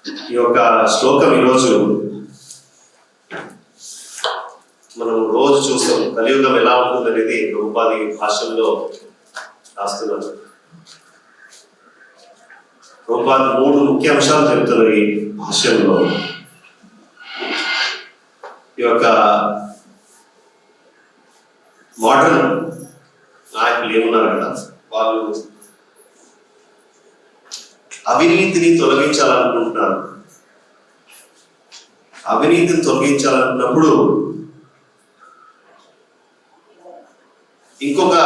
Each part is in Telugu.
ఈ యొక్క శ్లోకం ఈరోజు మనం రోజు చూస్తాం. కలియుగం ఎలా ఉంటుందనేది ప్రభుపాది భాషల్లో రాస్తున్నారు. ప్రభుపాది 3 ముఖ్య అంశాలు చెప్తున్నారు ఈ భాష్యంలో. ఈ యొక్క మోడర్న్ నాయకులు ఏమున్నారు కదా, వాళ్ళు అవినీతిని తొలగించాలనుకుంటున్నారు. అవినీతిని తొలగించాలనుకున్నప్పుడు ఇంకొక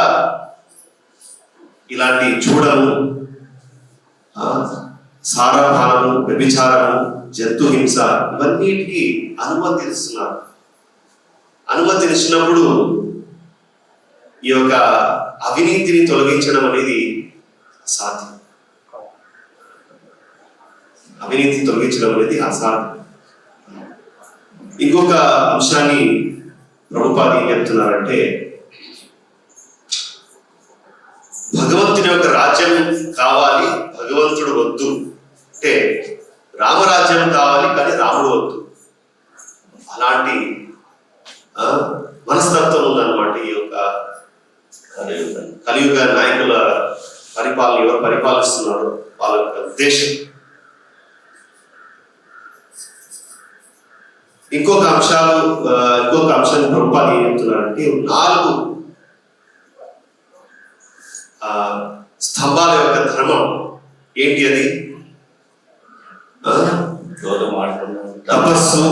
ఇలాంటి చూడము, సారాభానము, వ్యభిచారము, జంతు హింస ఇవన్నిటికీ అనుమతిస్తున్నారు. అనుమతినిచ్చినప్పుడు ఈ యొక్క అవినీతిని తొలగించడం అనేది అసాధ్యం. అవినీతి తొలగించడం అనేది అసాధ్యం. ఇంకొక అంశాన్ని ప్రభుపాది ఏం చెప్తున్నారంటే, భగవంతుని యొక్క రాజ్యం కావాలి, భగవంతుడు వద్దు. అంటే రామరాజ్యం కావాలి కానీ రాముడు వద్దు. అలాంటి మనస్తత్వం ఉందన్నమాట ఈ యొక్క కలియుగ నాయకుల పరిపాలన. ఎవరు పరిపాలిస్తున్నారో వాళ్ళ యొక్క ఉద్దేశం. ఇంకొక అంశాన్ని ప్రభుపాది ఏం చెప్తున్నారంటే, 4 స్తంభాల యొక్క ధర్మం ఏంటి అది? తపస్సు,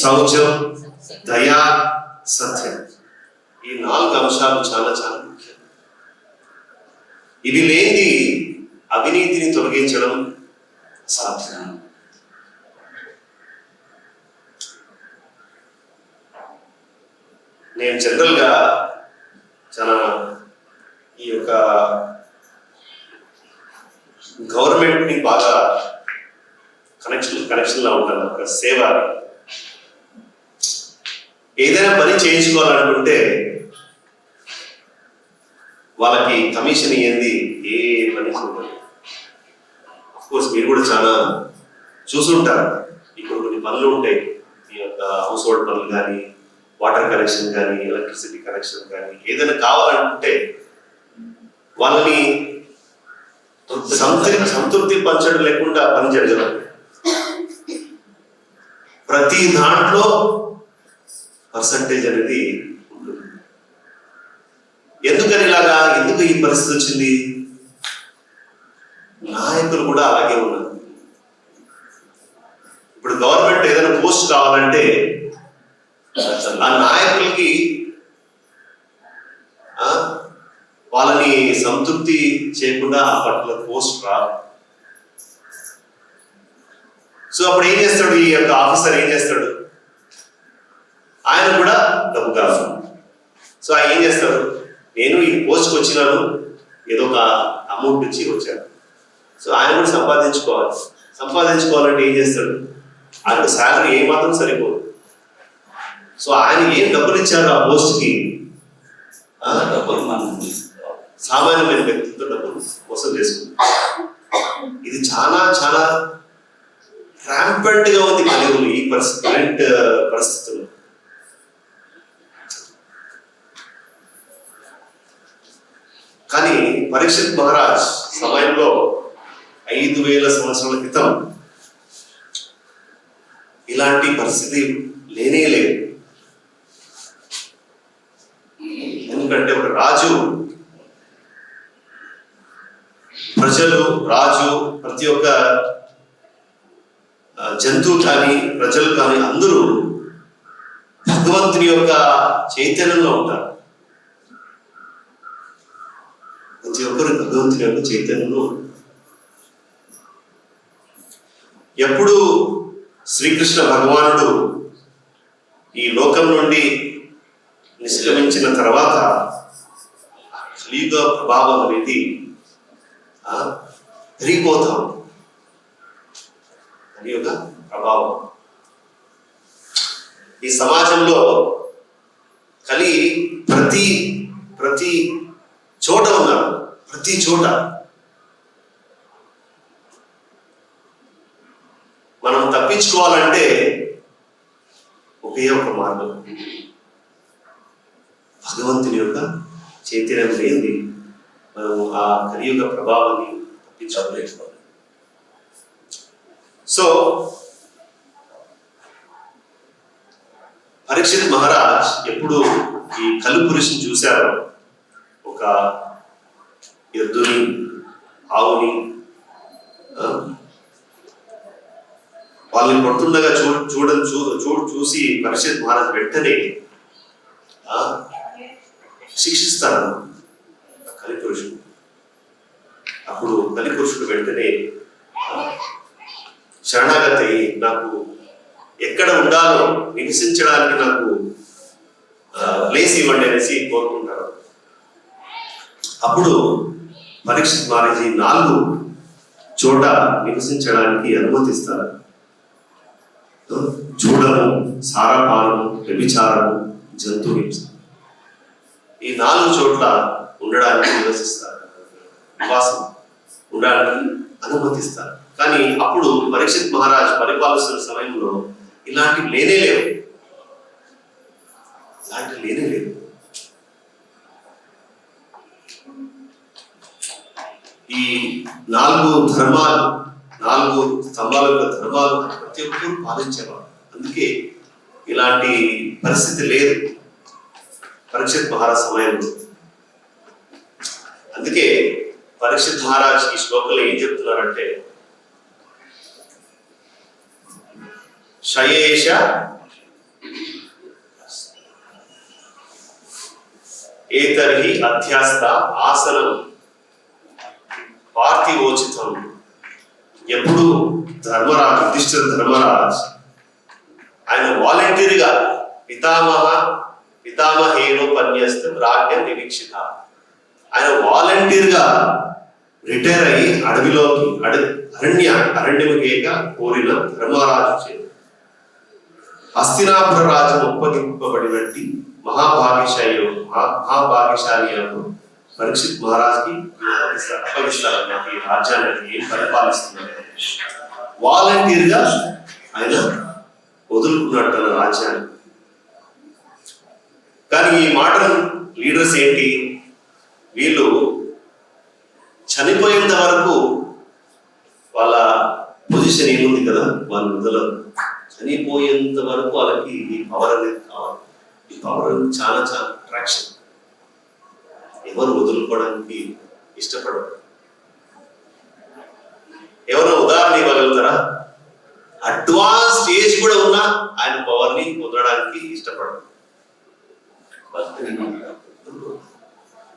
శౌచం, దయా, సత్యం. ఈ 4 అంశాలు చాలా చాలా ముఖ్యం. ఇవి లేని అవినీతిని తొలగించడం సాధ్యం. నేను జనరల్గా చాలా ఈ యొక్క గవర్నమెంట్ని బాగా కనెక్షన్లో ఉంటాను. ఒక సేవ, ఏదైనా పని చేయించుకోవాలనుకుంటే వాళ్ళకి కమిషన్ ఇయ్యంది ఏ పని చూడాలి. అఫ్కోర్స్ మీరు కూడా చాలా చూసుంటారు. ఇప్పుడు కొన్ని పనులు ఉంటాయి, ఈ యొక్క హౌస్ హోల్డ్ పనులు కానీ, వాటర్ కనెక్షన్ కానీ, ఎలక్ట్రిసిటీ కనెక్షన్ కానీ, ఏదైనా కావాలనుకుంటే వాళ్ళని సంతృప్తి పంచడం లేకుండా పని జరగదు. ప్రతి దాంట్లో పర్సంటేజ్ అనేది ఉంటుంది. ఎందుకని ఇలాగా, ఎందుకు ఈ పరిస్థితి వచ్చింది? నాయకులు కూడా అలాగే ఉన్నారు. ఇప్పుడు గవర్నమెంట్ ఏదైనా పోస్ట్ కావాలంటే ఆ నాయకులకి వాళ్ళని సంతృప్తి చేయకుండా ఆ పర్టికులర్ పోస్ట్ రాదు. సో అప్పుడు ఏం చేస్తాడు ఈ యొక్క ఆఫీసర్? ఏం చేస్తాడు? ఆయన కూడా డబ్బు కాదు. సో ఆయన ఏం చేస్తాడు? నేను ఈ పోస్ట్కి వచ్చినాను, ఏదో ఒక అమౌంట్ ఇచ్చి వచ్చాను. సో ఆయన కూడా సంపాదించుకోవాలంటే ఏం చేస్తాడు? ఆయనకు శాలరీ ఏమాత్రం సరిపోదు. సో ఆయన ఏం డబ్బులు ఇచ్చారు ఆ పోస్ట్కి? డబ్బులు మనం సామాన్యమైన వ్యక్తులతో డబ్బులు వసూలు చేసుకుంటారు. ఇది చాలా చాలా ర్యాంపెంట్ గా ఉంది కలియుగం ఈ కరెంట్ పరిస్థితుల్లో. కానీ పరీక్షిత్ మహారాజ్ సమయంలో 5000 సంవత్సరాల క్రితం ఇలాంటి పరిస్థితి లేనే లేదు. ఎందుకంటే ఒక రాజు, ప్రజలు, రాజు, ప్రతి ఒక్క జంతువు కానీ, ప్రజలు కానీ అందరూ భగవంతుని యొక్క చైతన్యంలో ఉంటారు. ప్రతి ఒక్కరు భగవంతుని యొక్క చైతన్యంలో ఉంటారు. ఎప్పుడు శ్రీకృష్ణ భగవానుడు ఈ లోకం నుండి నిష్క్రమించిన తర్వాత కలియుగ ప్రభావం అనేది పెరిగిపోతాం. కలియుగ ప్రభావం ఈ సమాజంలో ప్రతి చోట ఉన్నారు. ప్రతి చోట మనం తప్పించుకోవాలంటే ఒకే ఒక మార్గం, భగవంతుని యొక్క చైతన్యం లేనిది మనం ఆ కలియుగ ప్రభావాన్ని తప్పించుకోలేదు. సో పరీక్షిత్ మహారాజ్ ఎప్పుడు ఈ కలిపురుషుని చూశారో, ఒక ఎద్దుని, ఆవుని, వాళ్ళని కొడుతుండగా చూసి పరీక్షిత్ మహారాజ్ వెంటనే శిక్షిస్తాను కలిపురుషుడు. అప్పుడు కలిపురుషుడు వెంటనే శరణాగతి, నాకు ఎక్కడ ఉండాలో నివసించడానికి నాకు ప్లేస్ ఇవ్వండి అనేసి కోరుకుంటారు. అప్పుడు పరీక్షిత్ మహారాజ్ 4 చోట నివసించడానికి అనుమతిస్తారు. చూడము, సారపానము, వ్యభిచారము, జంతు హింస, ఈ 4 చోట్ల ఉండడానికి నివాసం ఉండడానికి అనుమతిస్తారు. కానీ అప్పుడు పరీక్షిత్ మహారాజ్ పరిపాలిస్తున్న సమయంలో ఇలాంటివి లేనే లేవు. ఈ 4 ధర్మాలు, 4 స్తంభాల యొక్క ధర్మాలు ప్రతి ఒక్కరూ పాలించేవారు. అందుకే ఇలాంటి పరిస్థితి లేదు పరీక్షిత్ మహారాజ్ సమయంలో. అందుకే పరీక్షిత్ మహారాజ్ ఈ శ్లోకంలో ఏం చెప్తున్నారంటే, శయేష ఏతర్హి అధ్యాస్త ఆసనం పార్థివోచితం. ఎప్పుడు ధర్మరాజ్, యుధిష్ఠిర ధర్మరాజ్ ఆయన వాలంటీర్గా పితామహేనోపన్యస్త రాజ్యం నిరీక్షిత, ఆయన వాలంటీర్గా రిటైర్ అయ్యి అడవిలోకి అరణ్యముకేక కోరిన ధర్మరాజు హస్తినాపుర రాజు ఒప్పగింపబడినట్టి మహాభాగ్యశాలి పరీక్షిత్ మహారాజ్కి అప్పగిస్తారు. నాకు ఈ రాజ్యాన్ని ఏం పరిపాలిస్తున్నారు, వాలంటీర్గా ఆయన వదులుకున్నట్టు తన రాజ్యాన్ని. కానీ ఈ మోడర్న్ లీడర్స్ ఏంటి, వీళ్ళు చనిపోయేంత వరకు వాళ్ళ పొజిషన్ ఏముంది కదా, వాళ్ళు వదలరు. చనిపోయేంత వరకు వాళ్ళకి ఈ పవర్ అనేది కావాలి. ఈ పవర్ చాలా అట్రాక్షన్. ఎవరు వదులుకోవడానికి ఇష్టపడరు. ఎవరు ఉదాహరణ ఇవ్వగలుగుతారా? అడ్వాన్స్ స్టేజ్ కూడా ఉన్నా ఆయన పవర్ ని వదలడానికి ఇష్టపడరు.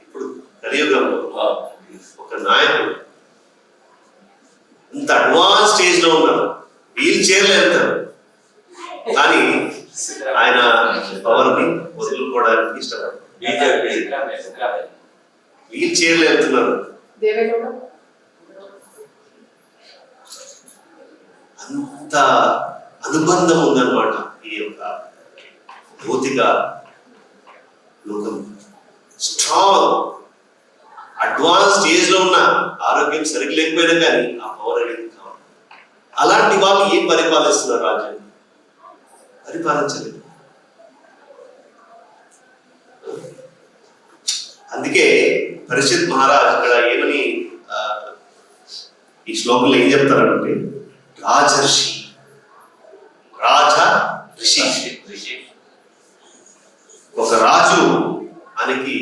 ఇప్పుడు కలియుగంలో ఒక నాయకుడు ఇంత అడ్వాన్స్ స్టేజ్ లో ఉన్నారు, వీల్ చైర్లో వెళ్తారు, కానీ ఆయన పవర్ ని వదులుకోవడానికి ఇష్టపడరు. వీల్ చైర్లో వెళ్తున్నారు. అంత అనుబంధం ఉందన్నమాట ఈ యొక్క భౌతిక లోకం. స్ట్రాంగ్ అడ్వాన్స్ స్టేజ్ లో ఉన్న, ఆరోగ్యం సరిగ్గా లేకపోయినా కానీ ఆ పవర్ అనేది కావాలి. అలాంటి వాళ్ళు ఏం పరిపాలిస్తున్నారు? రాజ్యం పరిపాలించలేదు. అందుకే పరీక్షిత్ మహారాజ్ ఇక్కడ ఏమని ఈ శ్లోకంలో ఏం చెప్తారంటే, రాజర్షి, రాజ ఋషి. ఒక రాజు ఆయనకి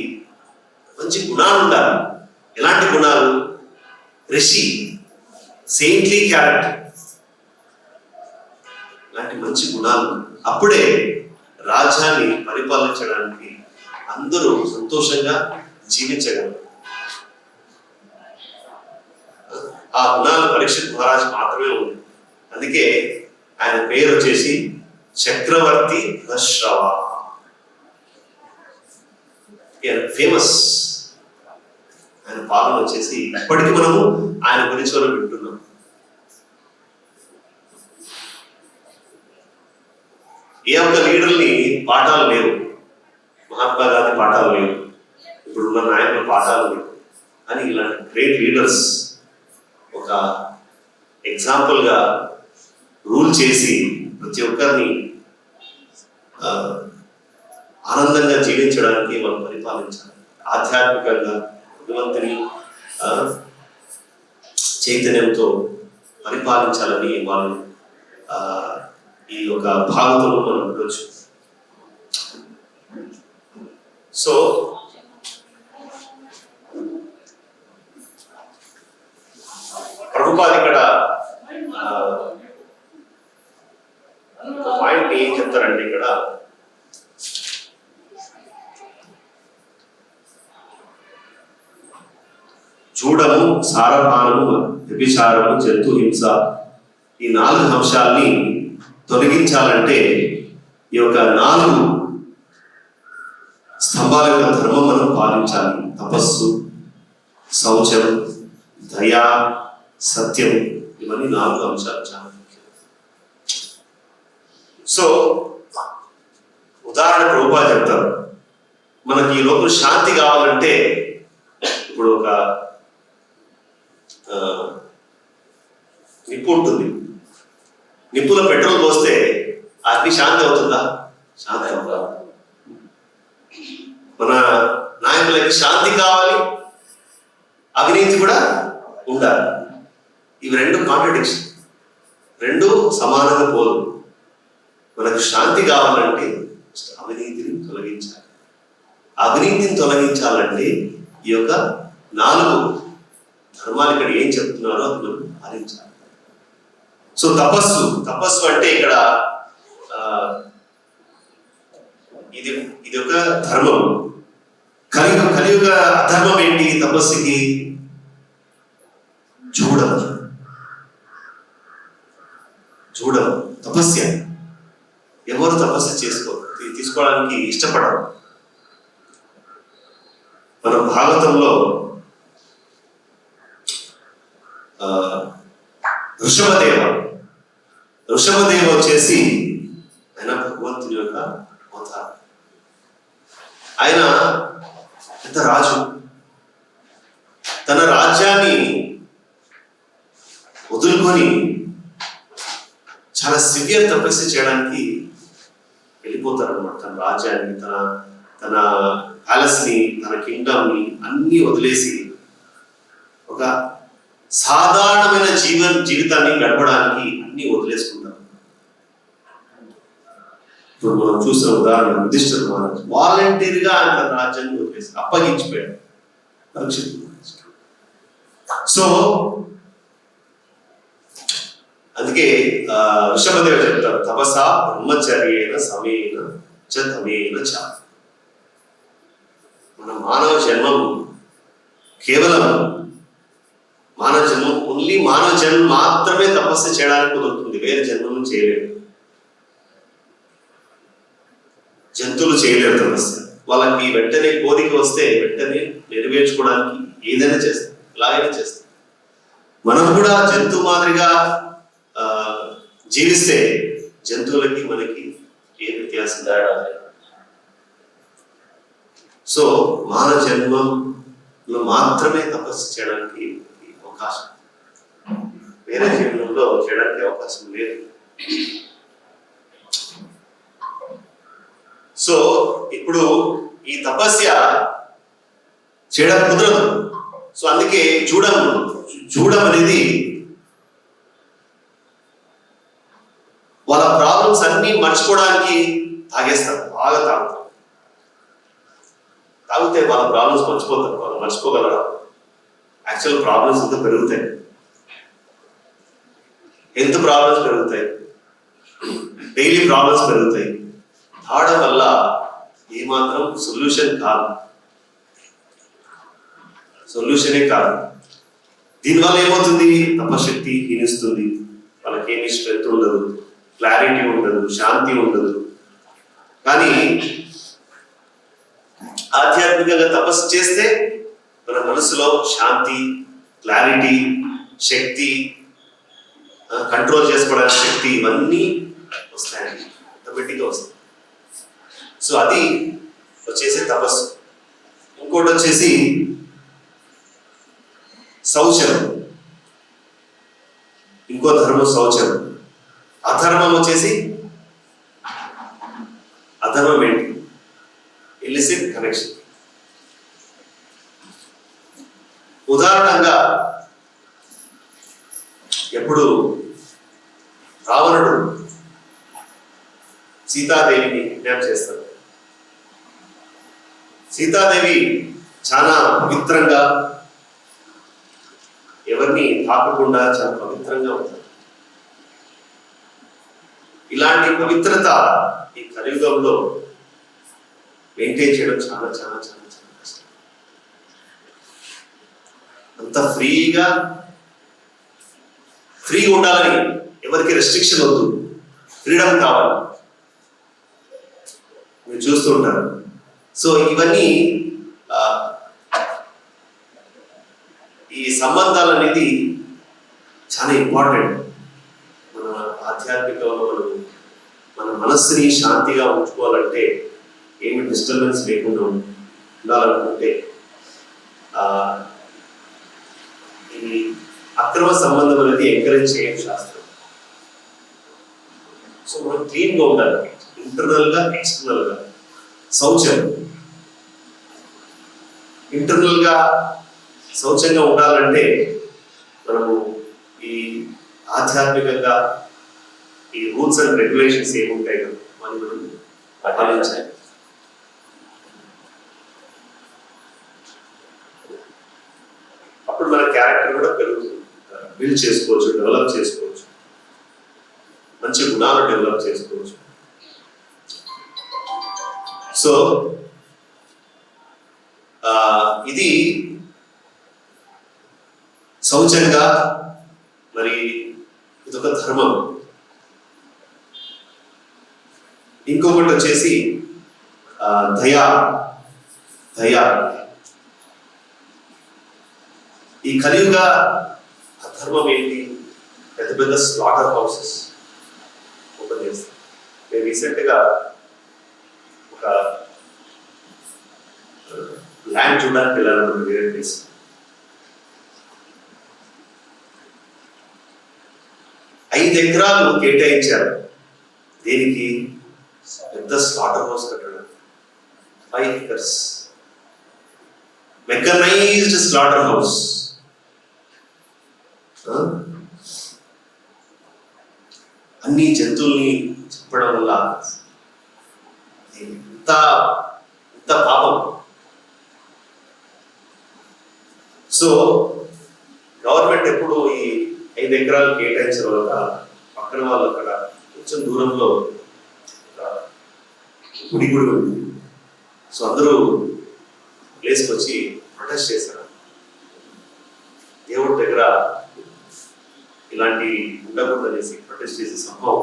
మంచి గుణాలు ఉండాలి. ఎలాంటి గుణాలు? ఋషి, సెయింట్లీ క్యారెక్టర్, ఇలాంటి మంచి గుణాలు. అప్పుడే రాజ్యాన్ని పరిపాలించడానికి అందరూ సంతోషంగా జీవించగలరు. ఆ గుణాలు పరీక్షిత్ మహారాజ్ మాత్రమే ఉంది. అందుకే ఆయన పేరు వచ్చేసి చక్రవర్తి రశ్రవ, ఫేమస్. ఆయన పాలన వచ్చేసి ఇప్పటికీ మనము ఆయన గురించి మనం వింటున్నాం. ఏ ఒక్క లీడర్ని పాఠాలు లేవు, మహాత్మా గాంధీ పాఠాలు లేవు, ఇప్పుడున్న నాయకుల పాఠాలు లేవు. అని ఇలాంటి గ్రేట్ లీడర్స్ ఒక ఎగ్జాంపుల్గా రూల్ చేసి ప్రతి ఒక్కరిని ఆనందంగా జీవించడానికి వాళ్ళు పరిపాలించాలి. ఆధ్యాత్మికంగా భగవంతుని చైతన్యంతో పరిపాలించాలని వాళ్ళు ఈ యొక్క భాగంలో మనం ఉండొచ్చు. సో ప్రభుపాద ఇక్కడ పాయింట్ ఏం చెప్తారంటే, ఇక్కడ చూడము, సారపానము, వ్యభిచారము, జంతు హింస, ఈ 4 అంశాలని తొలగించాలంటే ఈ యొక్క 4 స్తంభాల యొక్క ధర్మం మనం పాలించాలి. తపస్సు, శౌచం, దయా, సత్యం, ఇవన్నీ 4 అంశాలు చాలా ముఖ్యం. సో ఉదాహరణ ప్రభుపాద చెప్తారు, మనకి ఈ లోపల శాంతి కావాలంటే ఇప్పుడు ఒక నిప్పు ఉంటుంది, నిప్పులో పెట్రోల్ పోస్తే అగ్ని శాంతి అవుతుందా? శాంతి అవుతుందా? మన నాయకులకి శాంతి కావాలి, అవినీతి కూడా ఉండాలి. ఇవి 2 కాంట్రడిక్షన్, 2 సమానంగా పోదు. మనకు శాంతి కావాలంటే అవినీతిని తొలగించాలి. అవినీతిని తొలగించాలంటే ఈ యొక్క 4 ధర్మాలు ఇక్కడ ఏం చెప్తున్నారో అది మనం పాలించాలి. సో తపస్సు అంటే ఇక్కడ ఇది ఒక ధర్మం. కలియుగ అధర్మం ఏంటి? తపస్సుకి చూడం, తపస్య. ఎవరు తపస్సు తీసుకోవడానికి ఇష్టపడరు. మన భాగవతంలో ఋషభదేవ వచ్చేసి ఆయన భగవంతుని యొక్క అవతారం. ఆయన పెద్ద రాజు, తన రాజ్యాన్ని వదులుకొని చాలా సివియర్ తపస్సు చేయడానికి వెళ్ళిపోతారు అనమాట. తన రాజ్యాన్ని, తన ప్యాలెస్ ని, తన కింగ్డమ్ ని అన్ని వదిలేసి ఒక సాధారణమైన జీవితాన్ని గడపడానికి అన్ని వదిలేసుకుంటారు. ఇప్పుడు మనం చూసిన ఉదాహరణ యుధిష్ఠిర మహారాజు వాలంటీర్గా ఆయన తన రాజ్యాన్ని వదిలేసి అప్పగించిపోయాడు పరీక్షిత్. సో అందుకే ఋషభదేవ చెప్తారు, తపసా బ్రహ్మచర్యేన సమేన చ తమేన చ. మన మానవ జన్మం కేవలం మానవ జన్మ మాత్రమే తపస్సు చేయడానికి కుదురుతుంది, వేరే జన్మను చేయలేరు. జంతువులు చేయలేరు తపస్సు. వాళ్ళకి వెంటనే కోరిక వస్తే వెంటనే నెరవేర్చుకోవడానికి ఏదైనా చేస్తారు, ఎలాగైనా చేస్తారు. మనం కూడా జంతువు మాదిరిగా జీవిస్తే జంతువులకి మనకి ఏ వ్యత్యాసం తేడా లేదు. సో మానవ జన్మంలో మాత్రమే తపస్సు చేయడానికి అవకాశం, వేరే జీవనంలో చేయడానికి అవకాశం లేదు. సో ఇప్పుడు ఈ తపస్య చేయడం కుదరదు. సో అందుకే చూడం అనేది వాళ్ళ ప్రాబ్లమ్స్ అన్ని మర్చిపోవడానికి తాగేస్తారు, బాగా తాగితే వాళ్ళ ప్రాబ్లమ్స్ మర్చిపోతారు. వాళ్ళు మర్చిపోగలరా? యాక్చువల్ ప్రాబ్లమ్స్ ఇంకా పెరుగుతాయి, హెల్త్ ప్రాబ్లమ్స్ పెరుగుతాయి, డైలీ ప్రాబ్లమ్స్ పెరుగుతాయి. తాగడం వల్ల ఏమాత్రం సొల్యూషనే కాదు. దీనివల్ల ఏమవుతుంది? తపశక్తి క్షీణిస్తుంది, వాళ్ళకి ఏమి స్ట్రెంత్ ఉండదు, క్లారిటీ ఉండదు, శాంతి ఉండదు. కానీ ఆధ్యాత్మికంగా తపస్సు చేస్తే మన మనసులో శాంతి, క్లారిటీ, శక్తి, కంట్రోల్ చేసుకోవడానికి శక్తి, ఇవన్నీ వస్తాయండి, ఆటోమేటిక్గా వస్తాయి. సో అది వచ్చేసి తపస్సు. ఇంకోటి వచ్చేసి శౌచం. ఇంకో ధర్మం శౌచం. అధర్మం వచ్చేసి అధర్మం ఏంటి? Illicit connection. ఉదాహరణంగా ఎప్పుడు రావణుడు సీతాదేవిని కిడ్నాప్ చేస్తాడు. సీతాదేవి చాలా పవిత్రంగా, ఎవరిని తాకకుండా చాలా పవిత్రంగా ఉంటారు. ఇలాంటి పవిత్రత ఈ కలియుగంలో మెయింటైన్ చేయడం చాలా చాలా చాలా చాలా కష్టం. అంత ఫ్రీగా ఉండాలని, ఎవరికి రెస్ట్రిక్షన్ వద్దు, ఫ్రీడమ్ కావాలి, మీరు చూస్తూ ఉంటారు. సో ఇవన్నీ ఈ సంబంధాలు అనేది చాలా ఇంపార్టెంట్. మన ఆధ్యాత్మికంలో మన మనస్సుని శాంతిగా ఉంచుకోవాలంటే, ఏమి డిస్టర్బెన్స్ లేకుండా ఉండాలనుకుంటే ఈ అక్రమ సంబంధం అనేది ఎంకరేజ్ చేయడం శాస్త్రం. సో మనం క్లీన్గా ఉండాలి, ఇంటర్నల్ గా ఎక్స్టర్నల్ గా. శౌచం, ఇంటర్నల్ గా శౌచంగా ఉండాలంటే మనము ఈ ఆధ్యాత్మికంగా ఈ రూల్స్ అండ్ రెగ్యులేషన్స్ ఏముంటాయి కదా మనం పాటించాలి. అప్పుడు మన క్యారెక్టర్ కూడా పెరుగుతుంది, బిల్డ్ చేసుకోవచ్చు, డెవలప్ చేసుకోవచ్చు, మంచి గుణాలు డెవలప్ చేసుకోవచ్చు. సో ఇది శౌచంగా, మరి ఇదొక ధర్మం. ఇంకొకటి వచ్చేసి దయా. ఈ కలియుగ అధర్మం ఏంటి? పెద్ద పెద్ద స్లాటర్ హౌసెస్ ఓపెన్ చేస్తాం. నేను రీసెంట్గా ఒక ల్యాండ్ చూడడానికి వెళ్ళాలన్నమాట, వేరే ప్లేస్. ఐదు ఎకరాలు కేటాయించారు. దేనికి? పెద్ద స్లాటర్ హౌస్ కట్టడం. 5 acres మెకనైజ్డ్ స్లాటర్ హౌస్. అన్ని జంతువుల్ని చెప్పడం వల్ల ఎంత పాపం. సో గవర్నమెంట్ ఎప్పుడు ఈ 5 ఎకరాలు కేటాయించిన వల్ల పక్కన వాళ్ళు అక్కడ కొంచెం దూరంలో గుడి ఉంది. సో అందరూ ప్లేస్కి వచ్చి ప్రొటెస్ట్ చేశారు. దేవుడి దగ్గర ఇలాంటి ఉండకూడదనేసి ప్రొటెస్ట్ చేసే సంభవం.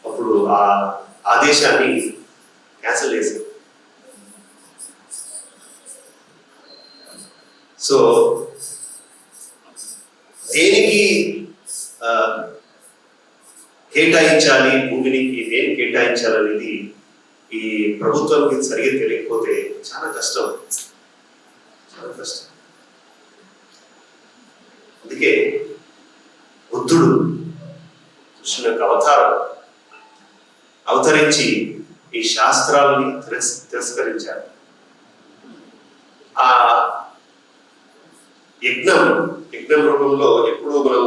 అప్పుడు ఆ ఆదేశాన్ని క్యాన్సిల్ చేశారు. సో దేనికి కేటాయించాలి, భూమిని దేనికి కేటాయించాలనేది ఈ ప్రభుత్వానికి సరిగ్గా తెలియకపోతే చాలా కష్టం. అందుకే బుద్ధుడు కృష్ణుని యొక్క అవతరించి ఈ శాస్త్రాలని తిరస్కరించారు. ఆ యజ్ఞం రూపంలో ఎప్పుడు మనం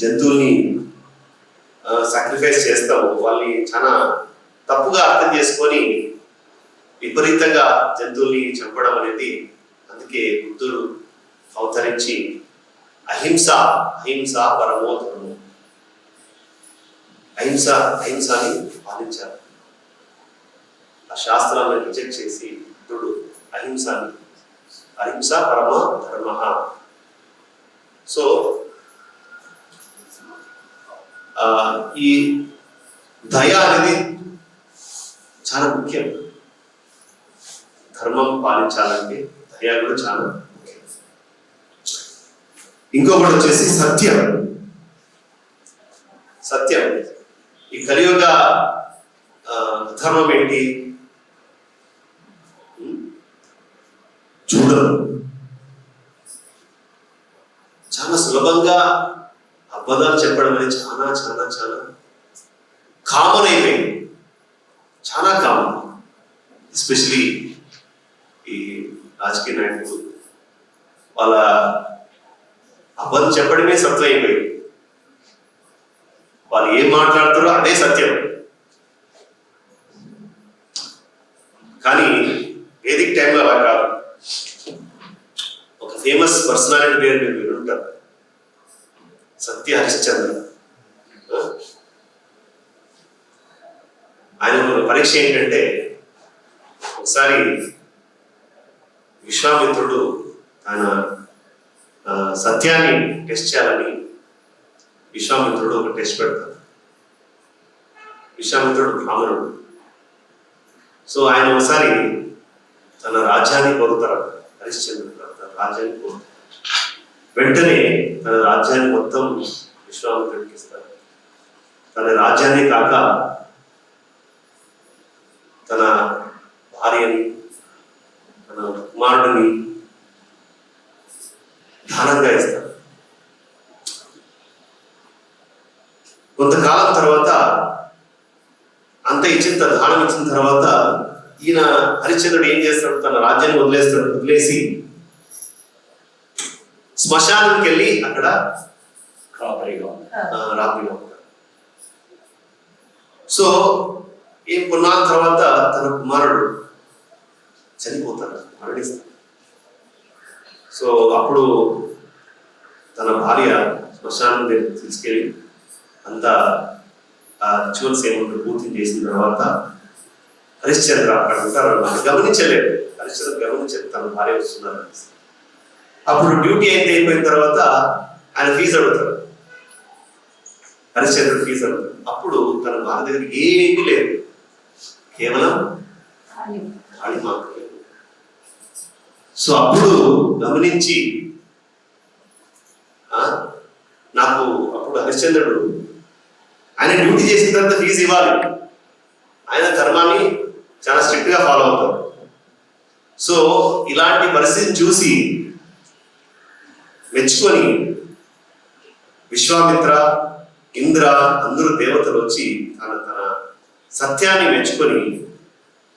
జంతువుల్ని సాక్రిఫైస్ చేస్తాము, వాళ్ళని చాలా తప్పుగా అర్థం చేసుకొని విపరీతంగా జంతువుల్ని చంపడం అనేది. అందుకే బుద్ధుడు అవతరించి అహింస పరమో ధర్మం, అహింసని పాలించారు. ఆ శాస్త్రాలను రిజెక్ట్ చేసి బుద్ధుడు అహింస పరమ ధర్మ. సో ఈ దయ అనేది చాలా ముఖ్యం. ధర్మం పాలించాలంటే దయ కూడా చాలా ముఖ్యం. ఇంకొకటి వచ్చేసి సత్యం. ఈ కలియుగ ధర్మం ఏంటి? చూడరు. చాలా సులభంగా అబద్ధాలు చెప్పడం అనేది చాలా చాలా చాలా కామన్ అయిపోయింది, చాలా కామన్. ఎస్పెషలీ ఈ రాజకీయ నాయకులు వాళ్ళ అబద్ధం చెప్పడమే సత్యం అయిపోయింది. వాళ్ళు ఏం మాట్లాడుతారో అదే సత్యం. కానీ వేదిక టైంలో అలా కాదు. ఒక ఫేమస్ పర్సనాలిటీ పేరు మీరు వినుంటారు, సత్య హరిశ్చంద్ర. ఆయన పరీక్ష ఏంటంటే, ఒకసారి విశ్వామిత్రుడు తన సత్యాన్ని టెస్ట్ చేయాలని విశ్వామిత్రుడు ఒక టెస్ట్ పెడతాడు. విశ్వామిత్రుడు బ్రాహ్మణుడు. సో ఆయన ఒకసారి తన రాజ్యాన్ని కోరుతారు. హరిశ్చంద్రుడు తన రాజ్యాన్ని కోరుతారు. వెంటనే తన రాజ్యాన్ని మొత్తం విశ్వామిత్రుడికి ఇస్తారు. తన రాజ్యాన్ని కాక తన భార్యని, తన కుమారుడిని దానంగా ఇస్తారు. కొంతకాలం తర్వాత అంత ఇచ్చిన దానం ఇచ్చిన తర్వాత ఈయన హరిశ్చంద్రుడు ఏం చేస్తాడు, తన రాజ్యాన్ని వదిలేసి శ్మశానానికి వెళ్ళి అక్కడ రాత్రిగా ఉంటాడు. సో ఈ కొన్నాళ్ళ తర్వాత తన కుమారుడు చనిపోతాడు, మరణిస్తాడు. సో అప్పుడు తన భార్య శ్మశానం దగ్గర తీసుకెళ్ళి అంతా ఆ రిచువల్స్ ఏమంటారు పూర్తి చేసిన తర్వాత హరిశ్చంద్ర అక్కడ ఉంటారు. గమనించలేదు, హరిశ్చంద్ర గమనించలేదు తన భార్య వస్తున్నారు. అప్పుడు డ్యూటీ అయిపోయిన తర్వాత ఆయన ఫీజు అడుగుతారు. హరిశ్చంద్రుడు ఫీజు అడుగుతారు. అప్పుడు తన భార్య దగ్గర ఏమీ లేదు, కేవలం ఖాళీ మాత్రమే. సో అప్పుడు గమనించి నాకు అప్పుడు హరిశ్చంద్రుడు ఆయన డ్యూటీ చేసిన తర్వాత ఫీజు ఇవ్వాలి, ఆయన ధర్మాన్ని చాలా స్ట్రిక్ట్ గా ఫాలో అవుతారు. సో ఇలాంటి పరిస్థితిని చూసి మెచ్చుకొని విశ్వామిత్ర, ఇంద్ర అందరూ దేవతలు వచ్చి తన సత్యాన్ని మెచ్చుకొని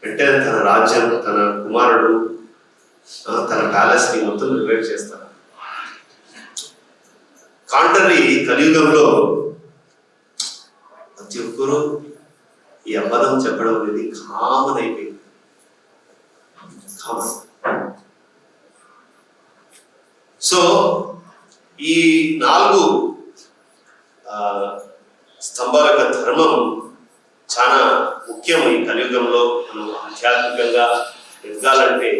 వెంటనే తన రాజ్యం, తన కుమారుడు, తన ప్యాలెస్ ని మొత్తం రివైవ్ చేస్తారు. కాంట్రరీ కలియుగంలో ప్రతి ఒక్కరూ ఈ అబద్ధం చెప్పడం అనేది కామన్ అయిపోయింది. కామన్. సో ఈ 4 స్తంభాల యొక్క ధర్మం చాలా ముఖ్యం. ఈ కలియుగంలో మనం ఆధ్యాత్మికంగా ఎదగాలంటే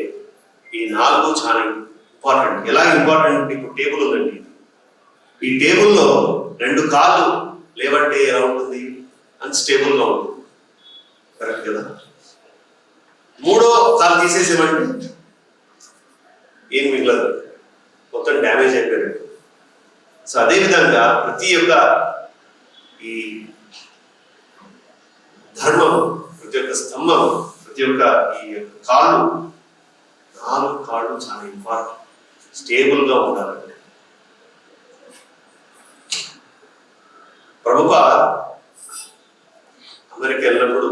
ఈ 4 చాలా ఇంపార్టెంట్. ఎలా ఇంపార్టెంట్? ఇప్పుడు టేబుల్ ఉందండి, ఈ టేబుల్లో 2 కాళ్ళు లేవంటే ఎలా ఉంటుంది? అన్స్టేబుల్ గా ఉంటుంది, కరెక్ట్ కదా? 3వ కాలు తీసేసేమంటే ఏం మిగలదు, మొత్తం డ్యామేజ్ అయిపోయాడు. సో అదేవిధంగా ప్రతి ఒక్క ఈ ధర్మం, ప్రతి ఒక్క స్తంభం, ప్రతి ఒక్క ఈ కాళ్ళు, 4 కాళ్ళు చాలా ఇంపార్టెంట్, స్టేబుల్ గా ఉండాలంటే. ప్రభుపాద్ అమెరికా వెళ్ళినప్పుడు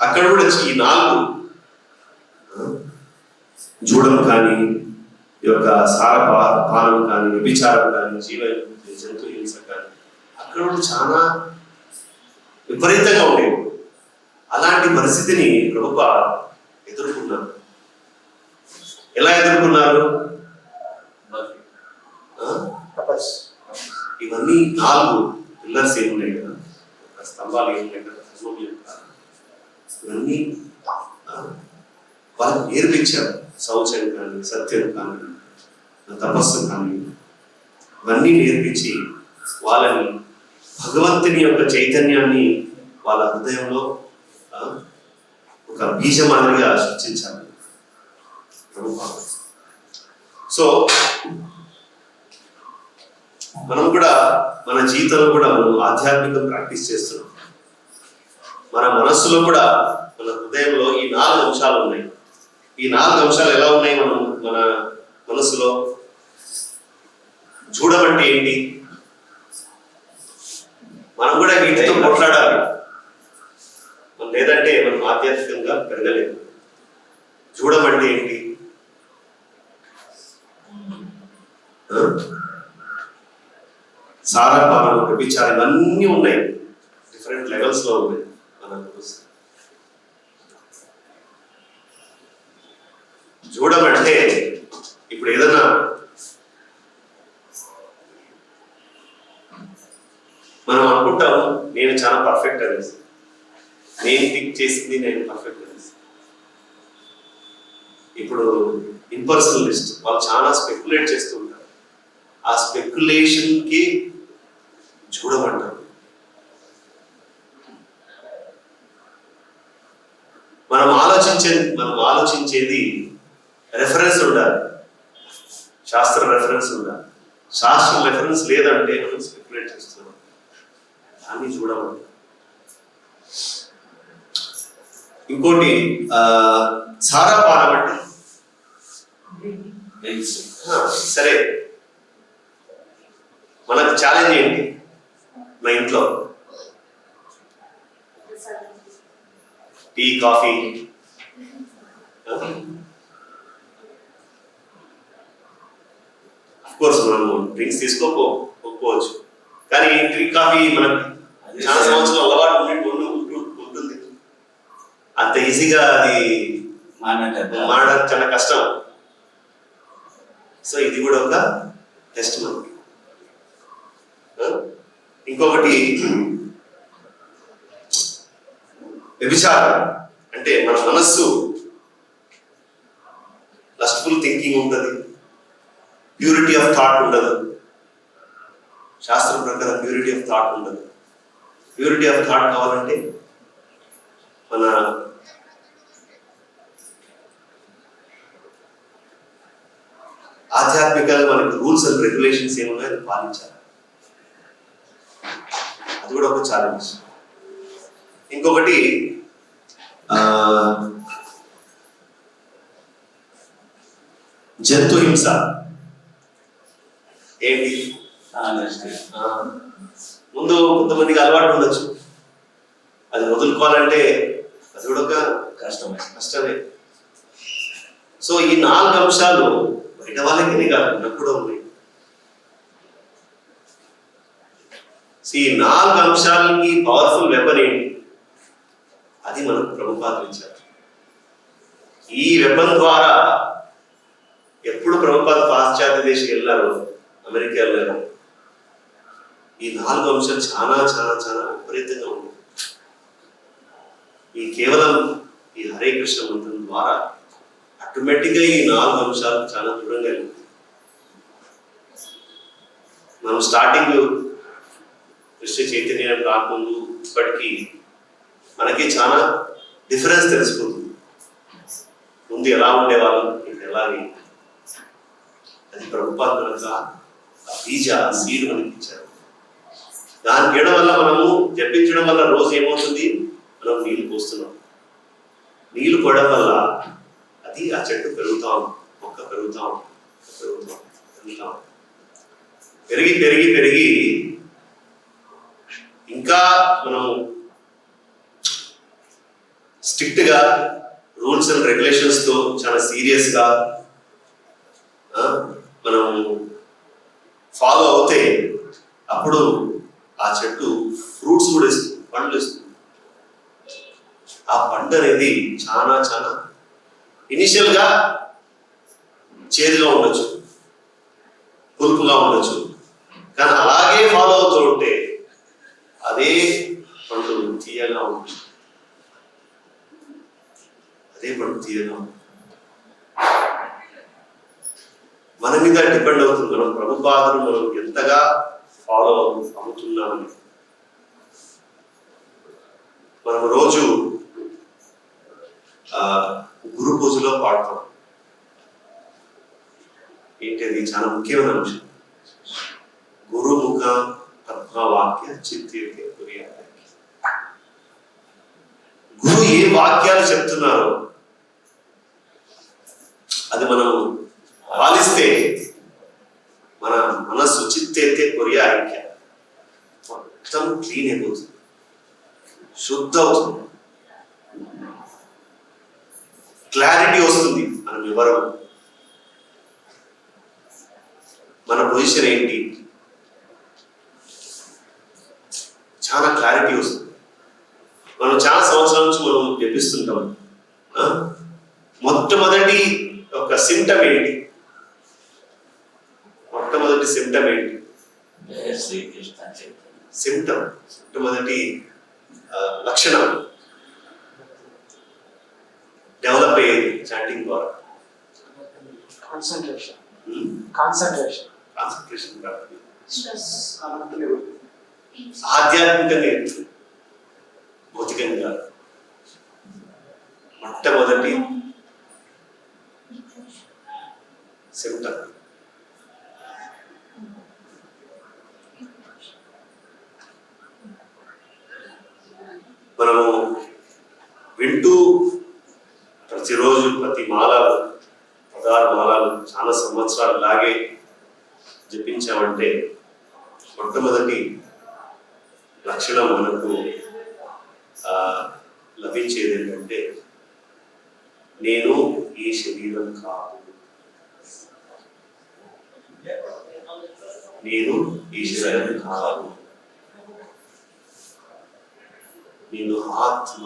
అక్కడ కూడా ఈ 4 జూడం కానీ, ఈ యొక్క సారపానం కానీ, వ్యభిచారం కానీ, జంతు హింస కానీ అక్కడ కూడా చాలా విపరీతంగా ఉండేవి. అలాంటి పరిస్థితిని ప్రభుపాద్ ఎదుర్కొన్నారు. ఎలా ఎదుర్కొన్నారు? ఇవన్నీ 4 పిల్లర్స్ ఏమున్నాయి కదా, స్తంభాలు ఏమున్నాయి కదా, ఇవన్నీ వాళ్ళకి నేర్పించారు. శౌచం కానీ, సత్యం కానీ, తపస్సు కానీ, ఇవన్నీ నేర్పించి వాళ్ళని భగవంతుని యొక్క చైతన్యాన్ని వాళ్ళ హృదయంలో ఒక బీజ మాదిరిగా సృష్టించాలి. సో మనం కూడా మన జీవితంలో కూడా మనం ఆధ్యాత్మికం ప్రాక్టీస్ చేస్తున్నాం. మన మనస్సులో కూడా, మన హృదయంలో ఈ 4 అంశాలు ఉన్నాయి. ఈ 4 అంశాలు ఎలా ఉన్నాయి మన మనస్సులో? చూడమంటే ఏంటి? మనం కూడా వీటితో పోట్లాడాలి, లేదంటే మనం ఆధ్యాత్మికంగా పెరగలేదు. చూడమంటే ఏంటి? సారపాలన, వ్యభిచారం ఇవన్నీ ఉన్నాయి, డిఫరెంట్ లెవెల్స్ లో ఉన్నాయి మనకు. చూడమంటే ఇప్పుడు ఏదైనా మనం అనుకుంటాము నేను చాలా పర్ఫెక్ట్ అనేసి, నేను థింక్ చేసింది నేను పర్ఫెక్ట్ అనేసి. ఇప్పుడు ఇంపర్సనలిస్ట్ వాళ్ళు చాలా స్పెక్యులేట్ చేస్తూ ఉంటారు, ఆ స్పెక్యులేషన్ కి చూడమంటారు. మనం ఆలోచించేది రెఫరెన్స్ ఉండాలి, శాస్త్ర రెఫరెన్స్ ఉండాలి. శాస్త్ర రెఫరెన్స్ లేదంటే మనం స్పెక్యులేట్ చేస్తున్నాం, దాన్ని చూడమంటారు. ఇంకోటి సారాపానం అంటే సరే, మనకు ఛాలెంజ్ ఏంటి? మా ఇంట్లో టీ, కాఫీ, కోర్స్ మనము డ్రింక్స్ తీసుకోకపోవచ్చు, కానీ టీ, కాఫీ మనకు చాలా సంవత్సరాలు అలవాటు ఉంటుంది. అంత ఈజీగా అది మారడం చాలా కష్టం. సో ఇది కూడా ఒక టెస్ట్ మనకి. ఇంకొకటి వ్యభిచారం అంటే మన మనస్సు లస్ట్ఫుల్ థింకింగ్ ఉంటుంది, ప్యూరిటీ ఆఫ్ థాట్ ఉండదు. శాస్త్రం ప్రకారం ప్యూరిటీ ఆఫ్ థాట్ ఉండదు. ప్యూరిటీ ఆఫ్ థాట్ కావాలంటే మన ఆధ్యాత్మికంగా మనకి రూల్స్ అండ్ రెగ్యులేషన్స్ ఏమున్నాయో అది పాలించాలి. అది కూడా ఒక ఛాలెంజ్. ఇంకొకటి జంతు హింస ఏంటి? ముందు కొంతమందికి అలవాటు ఉండొచ్చు, అది వదులుకోవాలంటే అది కూడా ఒక కష్టమే. సో ఈ 4 అంశాలు బయట వాళ్ళకి కాదు, నాకు కూడా ఉన్నాయి. ఈ 4 అంశాలకి పవర్ఫుల్ వెపన్ ఏంటి? అది మనకు ప్రభుపాదులు ఇచ్చారు. ఈ వెపన్ ద్వారా ఎప్పుడు ప్రభుపాద పాశ్చాత్య దేశం వెళ్ళారు, అమెరికా వెళ్ళారు, ఈ 4 అంశాలు చాలా చాలా చాలా విపరీతంగా ఉన్నాయి. ఈ కేవలం ఈ హరే కృష్ణ మంత్రం ద్వారా ఆటోమేటిక్గా ఈ 4 అంశాలు చాలా దూరంగా వెళ్ళింది. మనం స్టార్టింగ్ కృష్ణ చైతన్యం రాకముందు ఇప్పటికీ మనకి చాలా డిఫరెన్స్ తెలిసిపోతుంది. ముందు ఎలా ఉండేవాళ్ళం, ఇప్పుడు ఎలాగే. అది ప్రభుపాద మనకు ఆ బీజ సీడ్ మనకి ఇచ్చారు. దాన్ని చేయడం వల్ల మనము జపించడం వల్ల రోజు ఏమవుతుంది, మనం నీళ్లు పోస్తున్నాం. నీళ్లు పోయడం వల్ల అది ఆ చెట్టు పెరుగుతాం, మొక్క పెరుగుతాం, పెరిగి పెరిగి పెరిగి ఇంకా మనం స్ట్రిక్ట్ గా రూల్స్ అండ్ రెగ్యులేషన్స్ తో చాలా సీరియస్ గా మనం ఫాలో అవుతే అప్పుడు ఆ చెట్టు ఫ్రూట్స్ కూడా ఇస్తుంది, పండ్లు ఇస్తుంది. ఆ పండు అనేది చాలా చాలా ఇనిషియల్ గా చేదుగా ఉండొచ్చు, పులుపుగా ఉండొచ్చు, కానీ అలాగే ఫాలో అవుతూ ఉంటే అదే పండు తీయగా ఉంటుంది. అదే పండు తీయగా ఉంటుంది. మన మీద డిపెండ్ అవుతుంది, మనం ప్రభుపాదులు మనం ఎంతగా ఫాలో అవుతున్నామని. మనం రోజు గురు పూజలో పాడతాం. ఏంటది? చాలా ముఖ్యమైన అంశం. గురుముఖ పద్మవాక్య చిత్తే. గురు ఏ వాక్యాలు చెప్తున్నారో అది మనం పాలిస్తే మన మనస్సు కొరియా ఐక్య మొత్తం క్లీన్ అయిపోతుంది, శుద్ధ అవుతుంది, క్లారిటీ వస్తుంది. మనం ఎవరు, మన పొజిషన్ ఏంటి, చాలా క్లారిటీ వస్తుంది. మనం చాలా సంవత్సరాల నుంచి మనం జపిస్తుంటాం. మొట్టమొదటి ఒక సిమ్టమ్ ఏంటి? మొట్టమొదటి సిమ్టమ్ ఏంటి? సిమ్టమ్ మొట్టమొదటి లక్షణం డెవలప్ అయ్యేది చాంటింగ్ ద్వారా కాన్సంట్రేషన్ కాదు, ఆధ్యాత్మికంగా ఎదుగుతుంది, భౌతికంగా. మొట్టమొదటి సిమ్టమ్. మనము వింటూ ప్రతిరోజు ప్రతి మాలాలు 16 మాలాలు చాలా సంవత్సరాలు లాగే జపించామంటే మొట్టమొదటి లక్షణం మనకు లభించేది ఏంటంటే నేను ఈ శరీరం కాదు, నేను ఈ శరీరం కాదు, నేను ఆత్మ,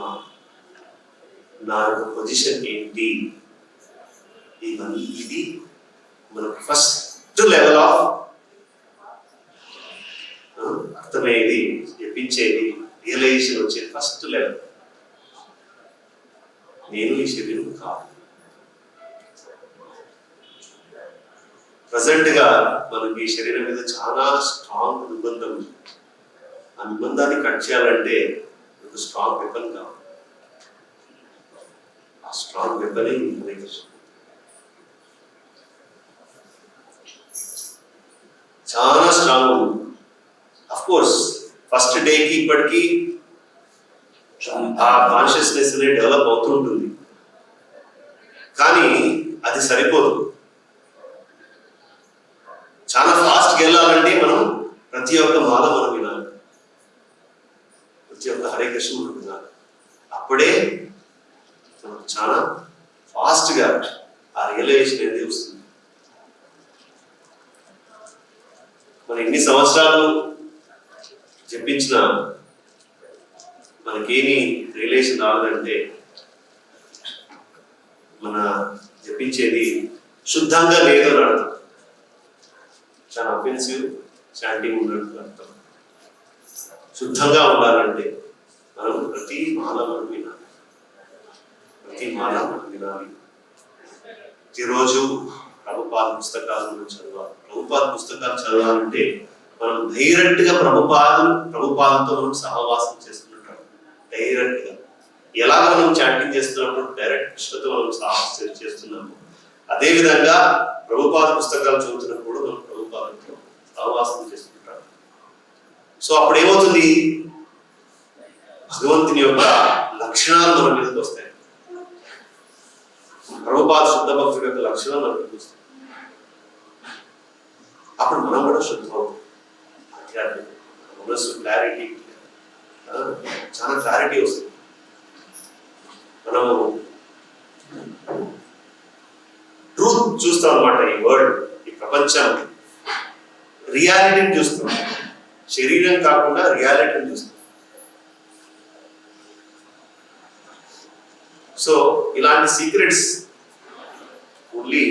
నా పొజిషన్ ఏంటి, ఇది మనకు ఫస్ట్ లెవెల్ ఆఫ్ అర్థమయ్యేది, చెప్పించేది, రియలైజేషన్ వచ్చేది ఫస్ట్ లెవెల్. నేను ఈ శరీరం కాదు. ప్రజెంట్ గా మనకి ఈ శరీరం మీద చాలా స్ట్రాంగ్ నిబంధన ఉంది. ఆ నిబంధాన్ని కట్ చేయాలంటే ఒక స్ట్రాంగ్ వెపన్ కావాలి. ఆ స్ట్రాంగ్ వెపన్ చాలా స్ట్రాంగ్ ఉంది. అఫ్ కోర్స్ ఫస్ట్ డేకి ఇప్పటికీ ఆ కాన్షియస్నెస్ అనేది డెవలప్ అవుతుంటుంది, కానీ అది సరిపోదు. చాలా ఫాస్ట్గా వెళ్ళాలంటే మనం ప్రతి ఒక్క మాల మనం వినాలి, ప్రతి ఒక్క హరే కృష్ణ మనం వినాలి. అప్పుడే మనకు చాలా ఫాస్ట్గా ఆ రియలైజేషన్ అనేది వస్తుంది. మనం ఎన్ని సంవత్సరాలు చెప్పించిన మనకేమి రిలేషన్ రాలేదంటే మన చెప్పించేది శుద్ధంగా లేదు అని అర్థం. చాలా అఫెన్సివ్ చాంటింగ్ ఉన్నట్టు అర్థం. శుద్ధంగా ఉండాలంటే మనం ప్రతి మాల మనం వినాలి, ప్రతి మాల మనం వినాలి. ప్రతిరోజు ప్రభుపాద పుస్తకాలు మనం చదవాలి. ప్రభుపాద పుస్తకాలు చదవాలంటే మనం డైరెక్ట్ గా ప్రభుపాదంతో మనం సహవాసం చేస్తున్నట్టు, డైరెక్ట్ గా ఎలాగ మనం చాటింగ్ చేస్తున్నప్పుడు డైరెక్ట్ కృష్ణతో మనం సహవాసం చేస్తున్నాము, అదే విధంగా ప్రభుపాద పుస్తకాలు చదువుతున్నప్పుడు మనం ప్రభుపాదంతో సహవాసం చేస్తుంటాం. సో అప్పుడు ఏమవుతుంది, భగవంతుని యొక్క లక్షణాలు మన మీదకి వస్తాయి. ప్రభుపాద శుద్ధ భక్తుల యొక్క లక్షణాలు మన మీదకి వస్తాయి. అప్పుడు మనం కూడా శుద్ధం అవుతాం. మనసు క్లారిటీ, చాలా క్లారిటీ వస్తుంది. మనము ట్రూత్ చూస్తాం అన్నమాట. ఈ వరల్డ్, ఈ ప్రపంచం రియాలిటీని చూస్తాం, శరీరం కాకుండా రియాలిటీని చూస్తాం. సో ఇలాంటి సీక్రెట్స్ ఓన్లీ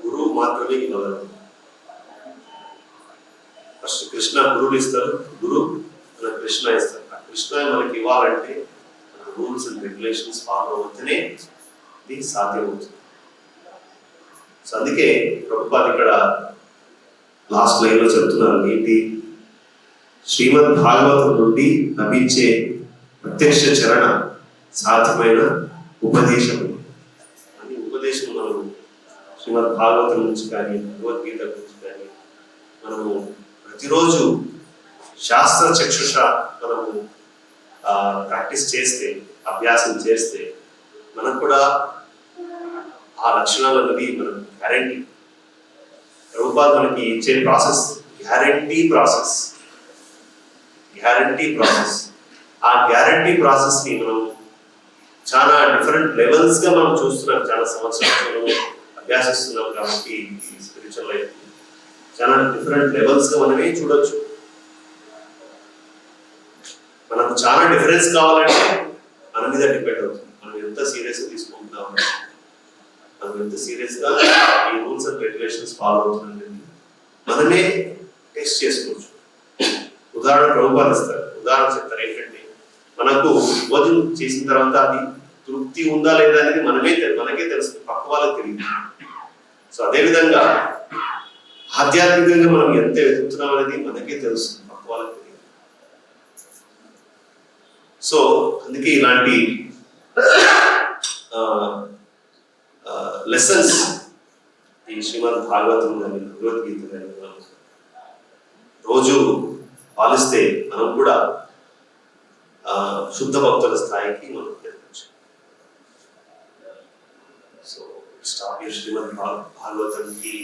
గురువు మాత్రమే ఇవ్వగలరు. ఫస్ట్ కృష్ణ గురువులు ఇస్తారు, గురువు మన కృష్ణ ఇస్తారు. ఆ కృష్ణ మనకి ఇవ్వాలంటే రూల్స్ అండ్ రెగ్యులేషన్స్ ఫాలో అవుతూనే ఇది సాధ్యమవుతుంది. సో అందుకే ప్రభుపాద ఇక్కడ లాస్ట్ లైన్ లో చెప్తున్నారు ఏంటి, శ్రీమద్ భాగవతం నుండి లభించే ప్రత్యక్ష చరణ సాధ్యమైన ఉపదేశం. అని ఉపదేశం మనం శ్రీమద్ భాగవతం నుంచి కానీ భగవద్గీత నుంచి కానీ మనము ప్రతిరోజు శాస్త్ర చక్షుష మనము ప్రాక్టీస్ చేస్తే, అభ్యాసం చేస్తే మనకు కూడా ఆ లక్షణాలు అన్నది మనం ప్రభుపాద మనకి ఇచ్చే ప్రాసెస్ గ్యారంటీ ప్రాసెస్. ఆ గ్యారంటీ ప్రాసెస్ ని మనం చాలా డిఫరెంట్ లెవెల్స్ గా మనం చూస్తున్నాం, చాలా సంవత్సరాలు అభ్యాసిస్తున్నాం కాబట్టి స్పిరిచువల్ లైఫ్ చాలా డిఫరెంట్ లెవెల్స్ గా మనమే చూడొచ్చు. మనకు చాలా డిఫరెన్స్ కావాలంటే మన మీద డిపెండ్ అవుతుంది. మనం ఎంత సీరియస్ గా తీసుకుంటున్నాం, మనం ఎంత సీరియస్ గా ఈ రూల్స్ అండ్ రెగ్యులేషన్స్ ఫాలో అవుతుంది మనమే టెస్ట్ చేసుకోవచ్చు. ఉదాహరణ ప్రభుపాద ఇస్తారు, ఉదాహరణ చెప్తారు ఏంటంటే, మనకు భోజనం చేసిన తర్వాత అది తృప్తి ఉందా లేదా అనేది మనకే తెలుస్తుంది, పక్క వాళ్ళకి తెలియదు. సో అదేవిధంగా ఆధ్యాత్మికంగా మనం ఎంత ఎదుగుతున్నాం అనేది మనకే తెలుస్తుంది, పక్క వాళ్ళకి తెలియదు. సో అందుకే ఇలాంటి లెసన్స్ ఈ శ్రీమద్ భాగవతం కానీ భగవద్గీత కానీ రోజు పాలిస్తే మనం కూడా శుద్ధ భక్తుల స్థాయికి మనం వెళ్ళవచ్చు. సో స్టాప్ శ్రీమద్ భాగవతం కి